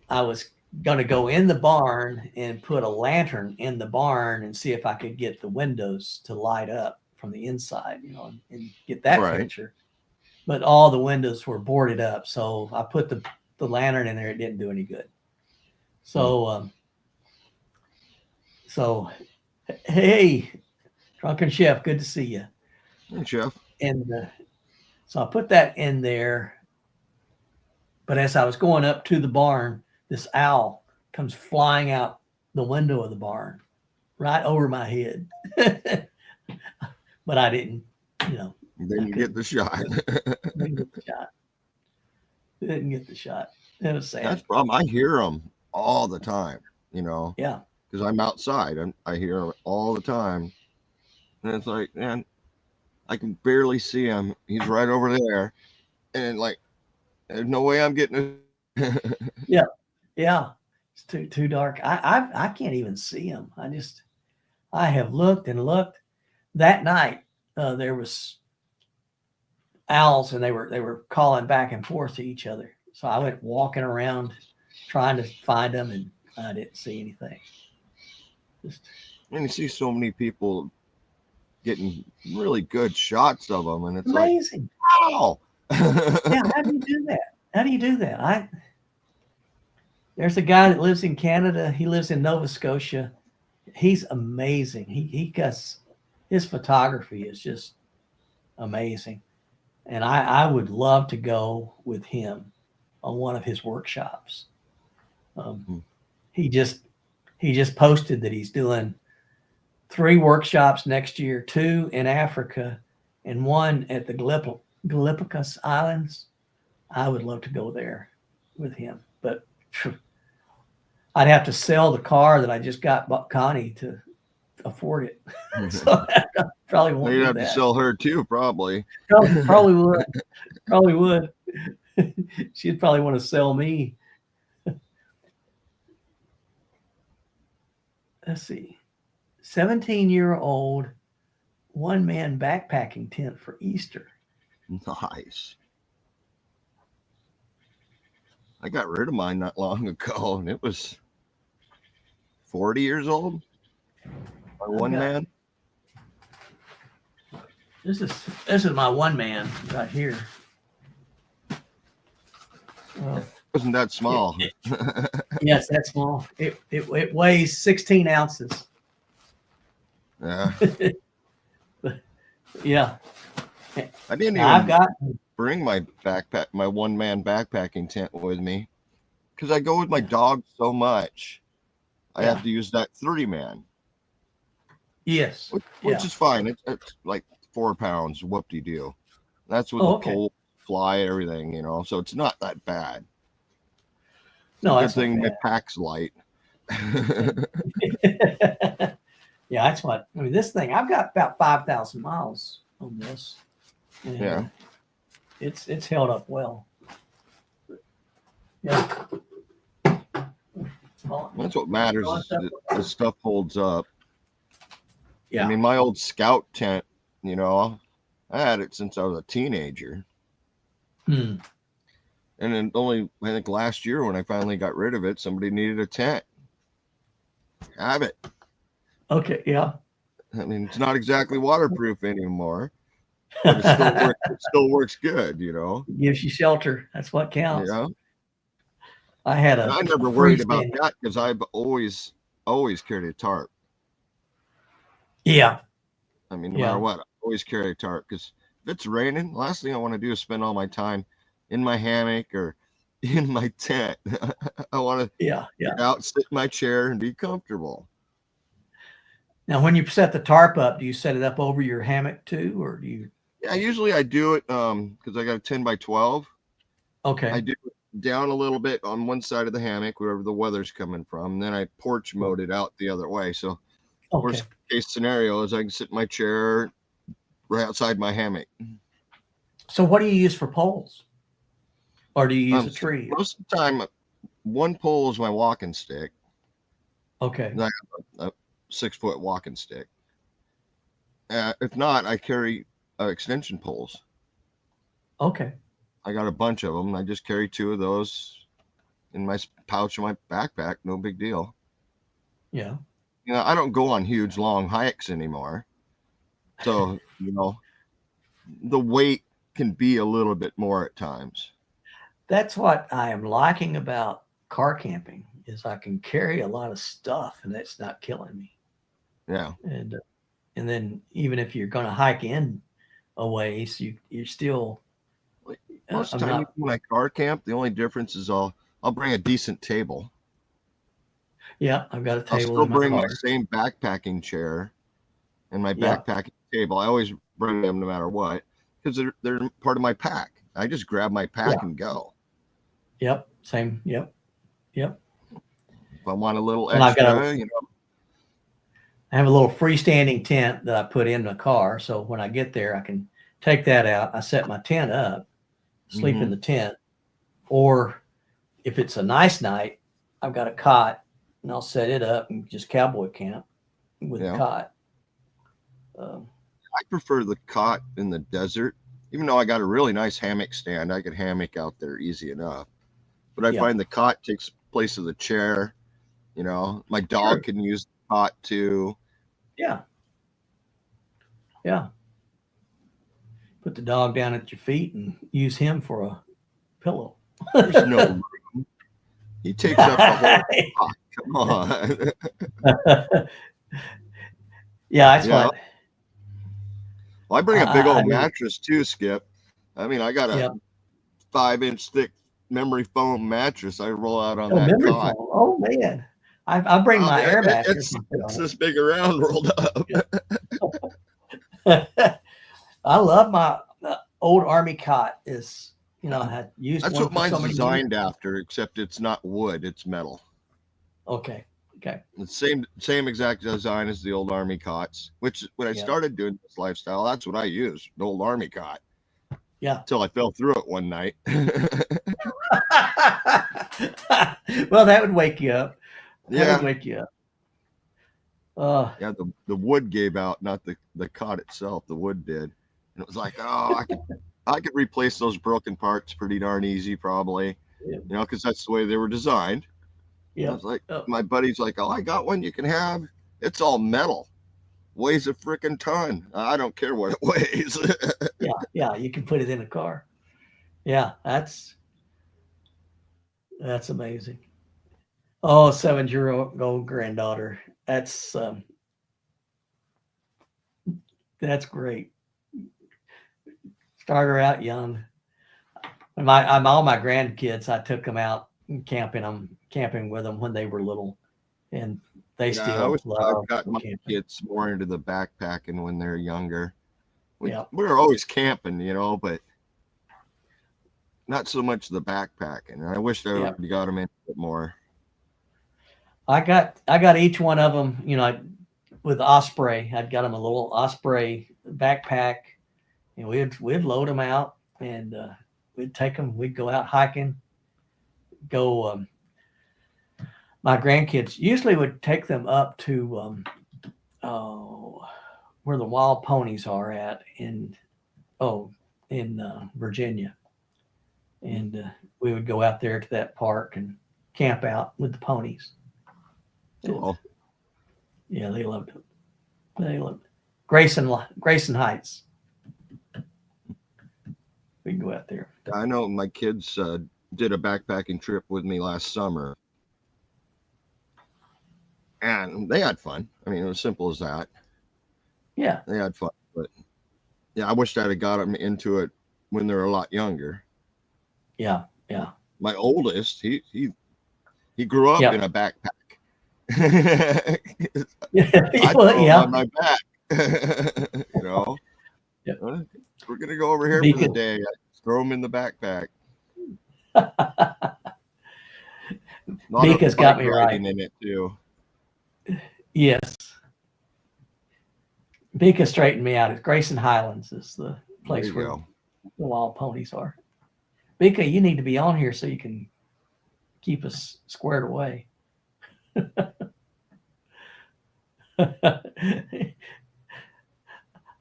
I was going to go in the barn and put a lantern in the barn and see if I could get the windows to light up from the inside, and get that
Right.
picture. But all the windows were boarded up. So I put the lantern in there. It didn't do any good. So, hey, Drunken Chef, good to see you.
Hey, Chef.
And so I put that in there. But as I was going up to the barn, this owl comes flying out the window of the barn right over my head. But I didn't,
Then you get the shot.
didn't get the shot. Didn't get the shot. It was sad.
That's the problem. I hear them all the time,
Yeah.
because I'm outside and I hear them all the time. And it's like, man, I can barely see him. He's right over there. And like, there's no way I'm getting it.
Yeah. It's too dark. I can't even see him. I have looked and looked. That night, there was owls, and they were calling back and forth to each other. So I went walking around trying to find them, and I didn't see anything.
And you see so many people getting really good shots of them, and it's
amazing.
Like, wow.
Yeah, how do you do that? How do you do that? There's a guy that lives in Canada. He lives in Nova Scotia. He's amazing. His photography is just amazing. And I would love to go with him on one of his workshops. He just posted that he's doing 3 workshops next year, 2 in Africa and 1 at the Galapagos Islands. I would love to go there with him, but I'd have to sell the car that I just got Connie to afford it. So I probably won't
You'd
do
have
that.
to sell her too, probably.
Probably would. Probably would. She'd probably want to sell me. Let's see. 17-year-old one-man backpacking tent for Easter.
Nice. I got rid of mine not long ago, and it was 40 years old. My one man.
This is my one man right here.
Wasn't that small?
Yes, that's small. It weighs 16 ounces.
Yeah.
Yeah.
I didn't even bring my backpack, my one-man backpacking tent with me, because I go with my dog so much. I have to use that 30-man.
Yes.
Which is fine. It's like 4 pounds, whoop-de-doo. That's with the pole, fly, everything, so it's not that bad.
No,
good thing my pack's light.
Yeah, that's what I mean. This thing, I've got about 5,000 miles on this. And
yeah,
it's held up well. Yeah. Well,
That's what matters is that the stuff holds up.
yeah.
I mean, my old scout tent, you know, I had it since I was a teenager.
Hmm.
And then only, I think last year when I finally got rid of it, somebody needed a tent. Have it.
Okay. Yeah.
I mean, it's not exactly waterproof anymore, but it still works good, you know.
Gives you shelter. That's what counts.
Yeah.
I had
And
a
I never worried about
freestanding.
that because I've always carried a tarp.
Yeah.
I mean, no matter
Yeah.
what, I always carry a tarp because if it's raining, the last thing I want to do is spend all my time in my hammock or in my tent. I want to
Yeah. Yeah.
get out, sit in my chair, and be comfortable.
Now, when you set the tarp up, do you set it up over your hammock too, or do you?
Yeah, usually I do it because I got a 10 by 12.
Okay.
I do it down a little bit on one side of the hammock, wherever the weather's coming from. Then I porch mode it out the other way. So
Okay.
worst case scenario is I can sit in my chair right outside my hammock.
So, what do you use for poles, or do you use a tree?
Most of the time, one pole is my walking stick.
Okay.
I have a 6-foot walking stick. If not, I carry extension poles.
Okay.
I got a bunch of them. I just carry 2 of those in my pouch of my backpack. No big deal.
Yeah.
You know, I don't go on huge long hikes anymore. So, you know, the weight can be a little bit more at times.
That's what I am liking about car camping is I can carry a lot of stuff and that's not killing me.
Yeah.
And then even if you're going to hike in a ways, you're still.
Most of
I'm
the time
not.
when I car camp, the only difference is I'll bring a decent table.
Yeah, I've got a
I'll
table
still
in my
bring my
car.
same backpacking chair and my
Yeah.
backpacking table. I always bring them no matter what because they're part of my pack. I just grab my pack and go.
Yep. Same. Yep. Yep.
If I want a little
And
extra, you know.
I have a little freestanding tent that I put in the car. So when I get there, I can take that out. I set my tent up, sleep in the tent. Or if it's a nice night, I've got a cot and I'll set it up and just cowboy camp with the cot.
I prefer the cot in the desert, even though I got a really nice hammock stand. I could hammock out there easy enough. But I find the cot takes place of the chair. You know, my dog can use the cot too.
Yeah. Yeah. Put the dog down at your feet and use him for a pillow.
There's no room. He takes up the whole cot. Come on.
Yeah, that's what.
Well, I bring a big old mattress too, Skip. I mean, I got a 5-inch thick memory foam mattress. I roll out on that cot.
Foam. Oh man, I bring my air mattress.
It's this big around rolled up.
I love my old Army cot. Is I had used.
That's
one
what mine's designed
years.
after, except it's not wood; it's metal.
Okay.
The same exact design as the old Army cots. Which when I started doing this lifestyle, that's what I used, the old Army cot.
Yeah.
Until I fell through it one night.
Well, that would wake you up.
That
would wake you
up. Yeah, the wood gave out, not the cot itself. The wood did, and it was like, oh, I could replace those broken parts pretty darn easy, probably. You know, because that's the way they were designed. Yeah. I was like, my buddy's like, oh, I got one you can have. It's all metal. Weighs a freaking ton. I don't care what it weighs.
Yeah, you can put it in a car. Yeah, that's amazing. Oh, 7-year-old granddaughter. That's great. Start her out young. All my grandkids, I took them out camping with them when they were little, and they still love.
I've got my kids more into the backpacking when they're younger. We were always camping, you know, but not so much the backpacking. I wish I would got them into it more.
I got each one of them, with Osprey. I'd got them a little Osprey backpack, and we'd load them out, and we'd take them. We'd go out hiking, go my grandkids usually would take them up to where the wild ponies are at in Virginia, and we would go out there to that park and camp out with the ponies.
Cool.
Yeah, they loved it. They loved it. Grayson Heights. We can go out there.
I know my kids did a backpacking trip with me last summer, and they had fun. I mean, it was simple as that.
Yeah,
They had fun, but yeah, I wish I'd have got them into it when they were a lot younger.
yeah.
My oldest, he grew up
Yeah.
in a backpack.
Yeah,
I
well,
throw him
yeah.
on my back. You know,
Yep.
We're gonna go over here for the day. I throw him in the backpack.
Mika's got me right.
In it too.
Yes. Bika straightened me out. Grayson Highlands is the place where
Go.
the wild ponies are. Bika, you need to be on here so you can keep us squared away.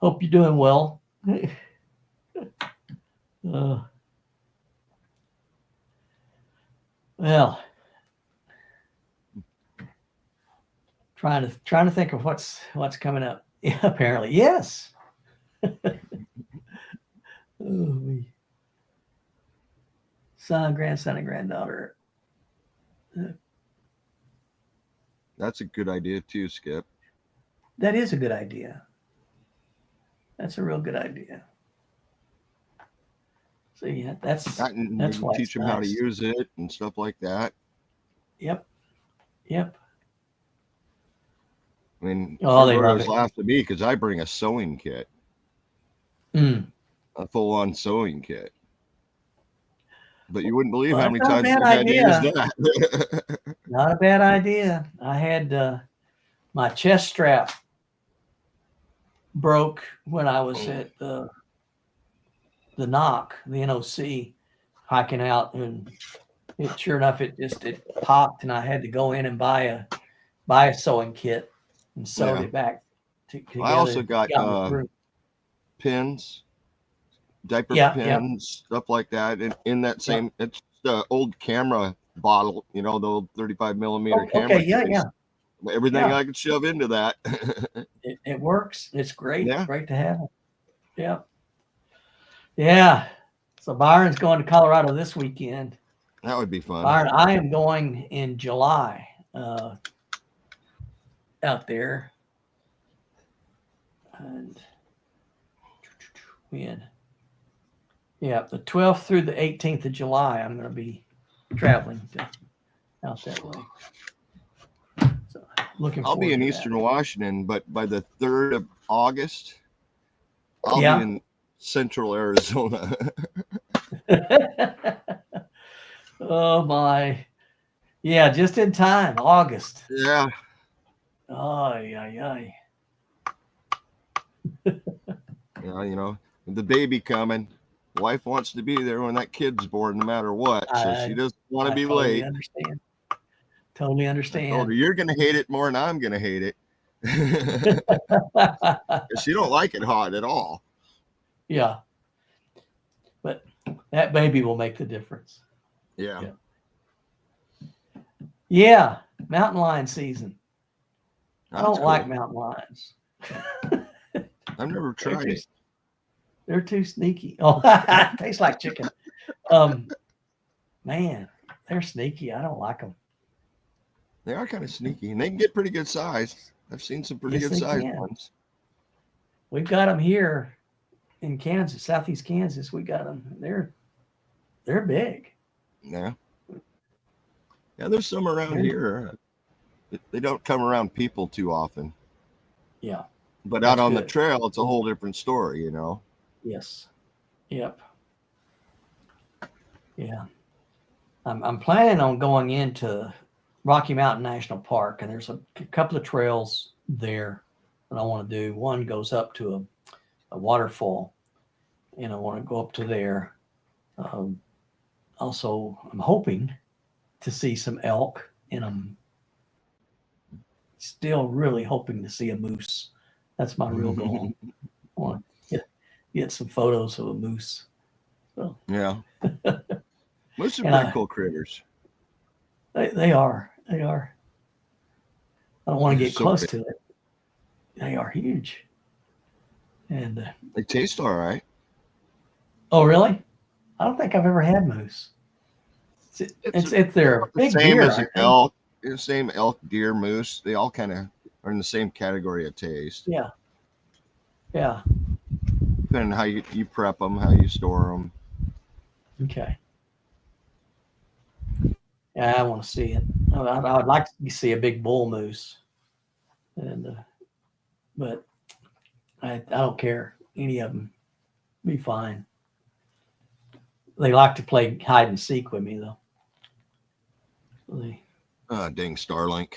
Hope you're doing well. Well, trying to think of what's coming up. Yeah, apparently, yes. Son, grandson, and granddaughter.
That's a good idea too, Skip.
That is a good idea. That's a real good idea. So yeah, that's why
teach them how to use it and stuff like that.
Yep.
I mean,
they
always laugh at me because I bring a sewing kit, a full-on sewing kit. But you wouldn't believe how many times I've had to use that.
Not a bad idea. I had my chest strap broke when I was at the NOC, hiking out, and sure enough, it popped, and I had to go in and buy a sewing kit and sewed it back together.
I also got pins, diaper pins, stuff like that. And in that same, it's the old camera bottle, the old 35 millimeter camera.
Okay,
Everything I could shove into that.
it works. It's great.
Yeah.
Great to have it. Yeah. So Byron's going to Colorado this weekend.
That would be fun.
Byron, I am going in July out there. And the 12th through the 18th of July, I'm going to be traveling out that way. So
I'll be in Eastern Washington, but by the 3rd of August, I'll be in Central Arizona.
Oh my. Yeah, just in time, August.
Yeah.
Yeah.
The baby coming. Wife wants to be there when that kid's born, no matter what. So she doesn't want to be late.
Totally understand.
I told her, you're going to hate it more than I'm going to hate it. She don't like it hot at all.
Yeah. But that baby will make the difference. Yeah. Mountain lion season. I don't like mountain lions.
I've never tried it.
They're too sneaky. Oh, tastes like chicken. Man, they're sneaky. I don't like them.
They are kind of sneaky, and they can get pretty good size. I've seen some pretty good sized ones.
We've got them here in Kansas, southeast Kansas. We got them. They're big.
Yeah. There's some around here. They don't come around people too often.
Yeah.
But out on the trail, it's a whole different story,
Yes. Yep. Yeah. I'm planning on going into Rocky Mountain National Park, and there's a couple of trails there that I want to do. One goes up to a waterfall, and I want to go up to there. Also, I'm hoping to see some elk, and I'm still really hoping to see a moose. That's my real goal. I want to get some photos of a moose. So
Yeah. Moose are
And
pretty cool critters.
they are. They are. I don't want to
They're
get
so
close
big.
to it. They are huge. And
They taste all right.
oh, really? I don't think I've ever had moose. It's their
The
big
same
deer.
as
I
an
think.
elk. The same elk, deer, moose. They all kind of are in the same category of taste.
Yeah. Yeah.
Depending on how you prep them, how you store them.
Okay. Yeah, I want to see it. I would like to see a big bull moose, and but I don't care. Any of them be fine. They like to play hide and seek with me though.
Dang Starlink.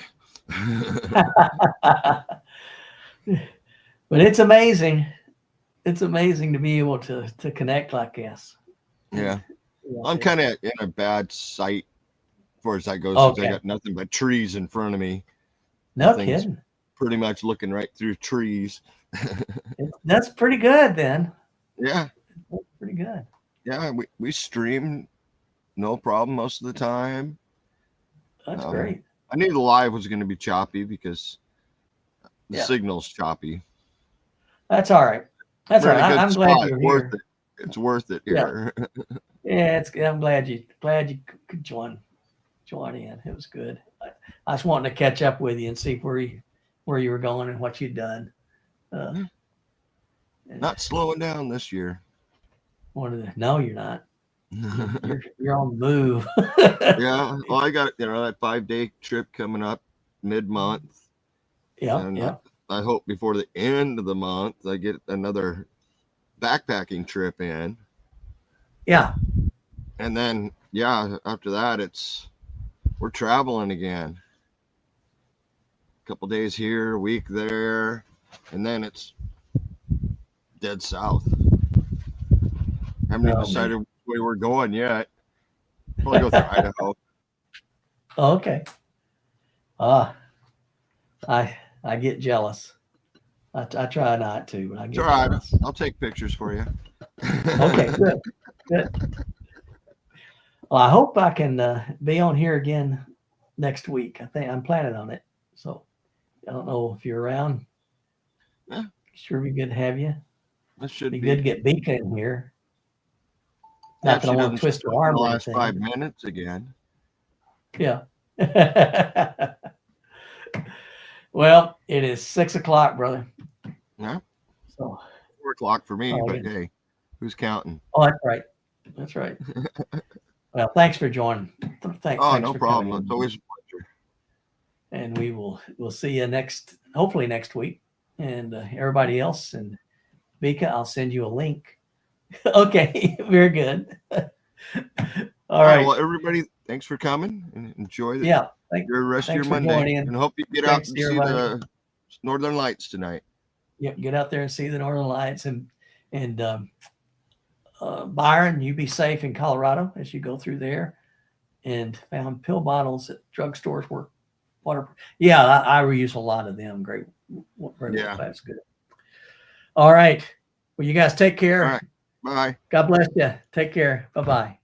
But it's amazing. It's amazing to be able to connect like this.
Yeah.
Yeah,
I'm kind of in a bad sight as far as that goes. 'Cause I got nothing but trees in front of me.
no
Nothing's
kidding.
Pretty much looking right through trees.
That's pretty good then.
Yeah.
That's pretty good.
Yeah. We stream no problem most of the time.
That's great.
I knew the live was going to be choppy because the
Yeah.
signal's choppy.
That's all right. That's
We're
all
in a
right.
good
I'm glad
spot.
you're
Worth
here.
it. It's worth it
Yeah.
here.
Yeah, I'm glad you could join in. It was good. I was wanting to catch up with you and see where you were going and what you'd done.
Not slowing down this year.
No, you're not. You're on the move.
Yeah. Well, I got that 5-day trip coming up mid-month.
Yeah.
I hope before the end of the month I get another backpacking trip in.
Yeah.
And then after that we're traveling again. A couple days here, a week there, and then it's dead south. Haven't even decided which way we're going yet. Probably go through Idaho.
Oh, okay. I get jealous. I try not to, but I get jealous.
I'll take pictures for you.
Okay, good. Well, I hope I can be on here again next week. I think I'm planning on it. So I don't know if you're around.
Yeah.
Sure be good to have you.
That should
be good to get Bika in here.
Yeah,
Not that I want to twist her arm.
The last 5 minutes again.
Yeah. Well, it is 6 o'clock, brother.
Yeah.
So
4 o'clock for me, but hey, who's counting?
Oh, that's right. That's right. Well, thanks for joining. Thanks
no
for
problem.
coming.
It's always a pleasure.
And we'll see you hopefully next week. And everybody else, and Bika, I'll send you a link. Okay, very good. All right.
Well, everybody, thanks for coming and enjoy your rest of your Monday. And hope you get out and see the Northern Lights tonight.
Yep, get out there and see the Northern Lights. And Byron, you be safe in Colorado as you go through there. And found pill bottles at drugstores work. Yeah, I reuse a lot of them. Great.
Yeah,
that's good. All right. Well, you guys take care.
All right. Bye.
God bless you. Take care. Bye-bye.